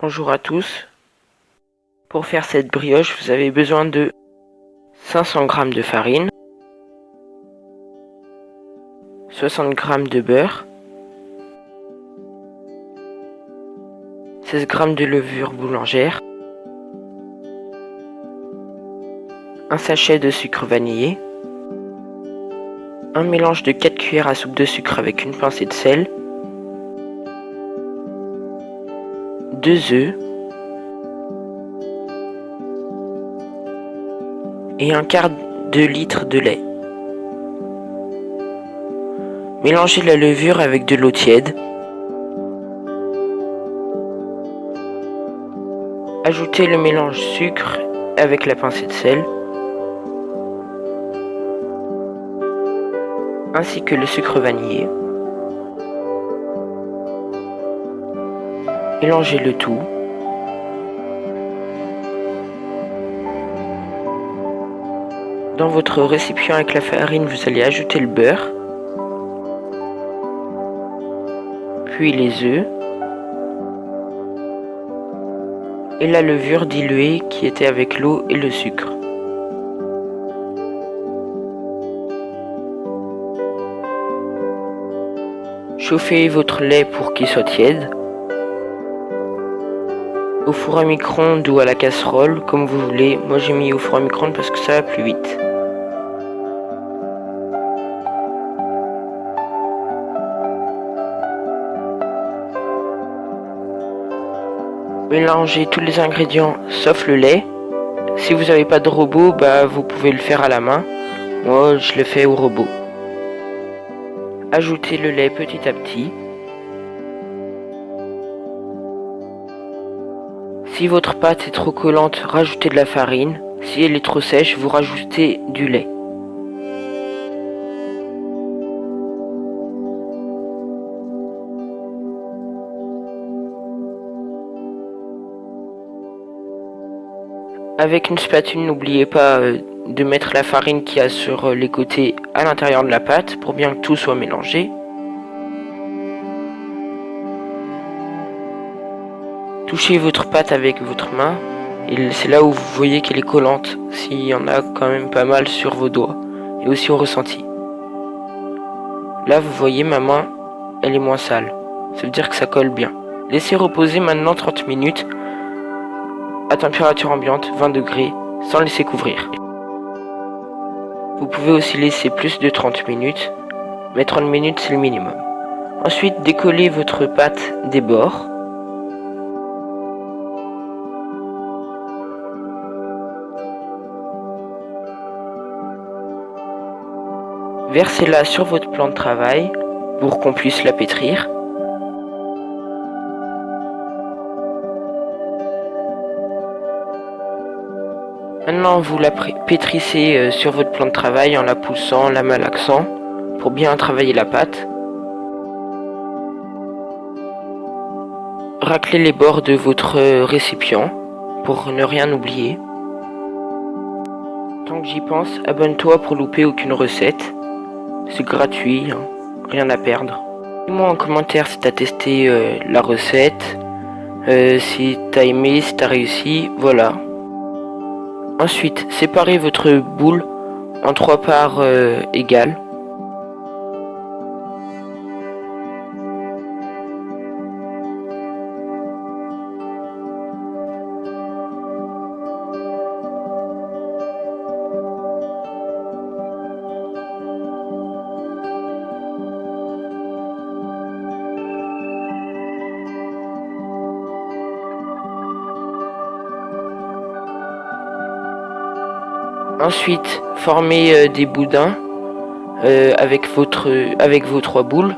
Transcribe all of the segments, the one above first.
Bonjour à tous. Pour faire cette brioche, vous avez besoin de 500 g de farine, 60 g de beurre, 16 g de levure boulangère, un sachet de sucre vanillé, un mélange de 4 cuillères à soupe de sucre avec une pincée de sel, 2 œufs et un quart de litre de lait. Mélangez la levure avec de l'eau tiède. Ajoutez le mélange sucre avec la pincée de sel, ainsi que le sucre vanillé. Mélangez le tout. Dans votre récipient avec la farine, vous allez ajouter le beurre, puis les œufs et la levure diluée qui était avec l'eau et le sucre. Chauffez votre lait pour qu'il soit tiède. Au four à micro-ondes ou à la casserole, comme vous voulez. Moi j'ai mis au four à micro-ondes parce que ça va plus vite. Mélangez tous les ingrédients sauf le lait. Si vous n'avez pas de robot, vous pouvez le faire à la main. Moi je le fais au robot. Ajoutez le lait petit à petit. Si votre pâte est trop collante, rajoutez de la farine. Si elle est trop sèche, vous rajoutez du lait. Avec une spatule, n'oubliez pas de mettre la farine qu'il y a sur les côtés à l'intérieur de la pâte pour bien que tout soit mélangé. Touchez votre pâte avec votre main et c'est là où vous voyez qu'elle est collante, s'il y en a quand même pas mal sur vos doigts et aussi au ressenti. Là vous voyez ma main, elle est moins sale, ça veut dire que ça colle bien. Laissez reposer maintenant 30 minutes à température ambiante, 20 degrés, sans laisser couvrir. Vous pouvez aussi laisser plus de 30 minutes, mais 30 minutes c'est le minimum. Ensuite, décollez votre pâte des bords. Versez-la sur votre plan de travail pour qu'on puisse la pétrir. Maintenant, vous la pétrissez sur votre plan de travail en la poussant, la malaxant pour bien travailler la pâte. Raclez les bords de votre récipient pour ne rien oublier. Tant que j'y pense, abonne-toi pour louper aucune recette. C'est gratuit, hein, rien à perdre. Dis-moi en commentaire si t'as testé la recette, si t'as aimé, si t'as réussi, voilà. Ensuite, séparez votre boule en 3 parts égales. Ensuite, formez des boudins avec vos 3 boules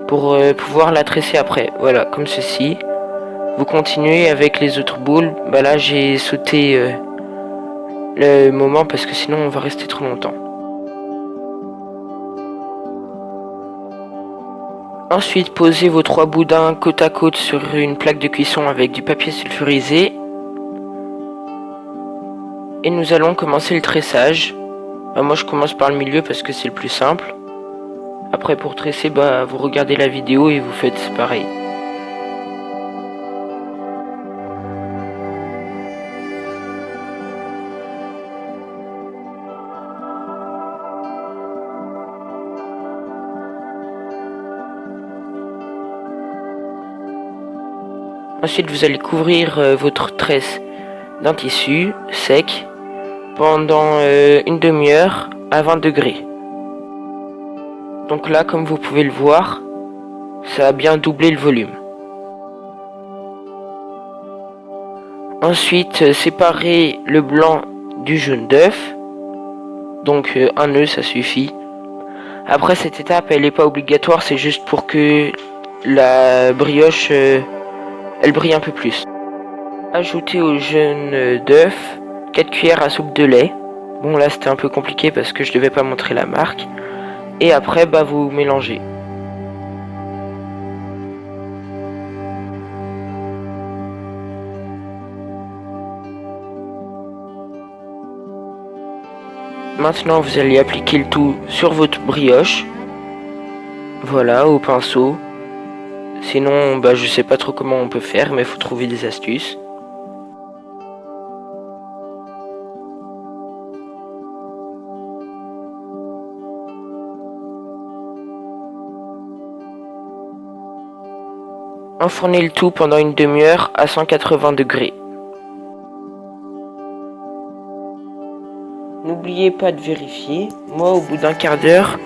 pour pouvoir la tresser après. Voilà, comme ceci. Vous continuez avec les autres boules. Là, j'ai sauté le moment parce que sinon on va rester trop longtemps. Ensuite, posez vos 3 boudins côte à côte sur une plaque de cuisson avec du papier sulfurisé. Et nous allons commencer le tressage. Moi je commence par le milieu parce que c'est le plus simple. Après pour tresser, vous regardez la vidéo et vous faites pareil. Ensuite, vous allez couvrir votre tresse d'un tissu sec pendant une demi-heure à 20 degrés. Donc là, comme vous pouvez le voir, ça a bien doublé le volume. Ensuite, séparez le blanc du jaune d'œuf. Donc un œuf, ça suffit. Après, cette étape, elle n'est pas obligatoire, c'est juste pour que la brioche, elle brille un peu plus. Ajoutez au jaune d'œuf 4 cuillères à soupe de lait. Bon, là, c'était un peu compliqué parce que je devais pas montrer la marque. Et après, vous mélangez. Maintenant, vous allez appliquer le tout sur votre brioche. Voilà, au pinceau. Sinon, je sais pas trop comment on peut faire, mais il faut trouver des astuces. Enfournez le tout pendant une demi-heure à 180 degrés. N'oubliez pas de vérifier. Moi, au bout d'un quart d'heure,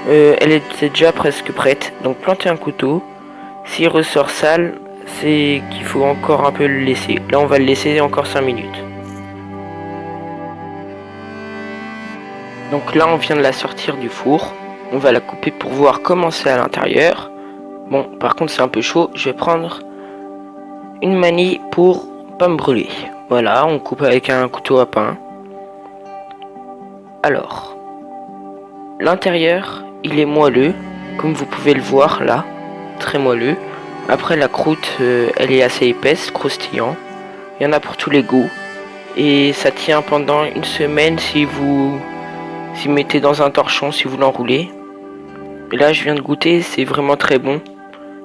elle était déjà presque prête. Donc plantez un couteau. S'il ressort sale, c'est qu'il faut encore un peu le laisser. Là, on va le laisser encore 5 minutes. Donc là, on vient de la sortir du four. On va la couper pour voir comment c'est à l'intérieur. Bon, par contre, c'est un peu chaud. Je vais prendre une manie pour pas me brûler. Voilà, on coupe avec un couteau à pain. Alors, l'intérieur, il est moelleux, comme vous pouvez le voir là, très moelleux. Après, la croûte, elle est assez épaisse, croustillant. Il y en a pour tous les goûts. Et ça tient pendant une semaine si vous mettez dans un torchon, si vous l'enroulez. Et là, je viens de goûter, c'est vraiment très bon.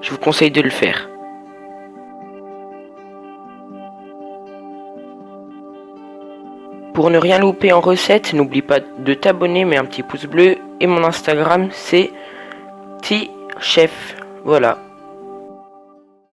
Je vous conseille de le faire. Pour ne rien louper en recette, n'oublie pas de t'abonner, mets un petit pouce bleu. Et mon Instagram, c'est Chef. Voilà.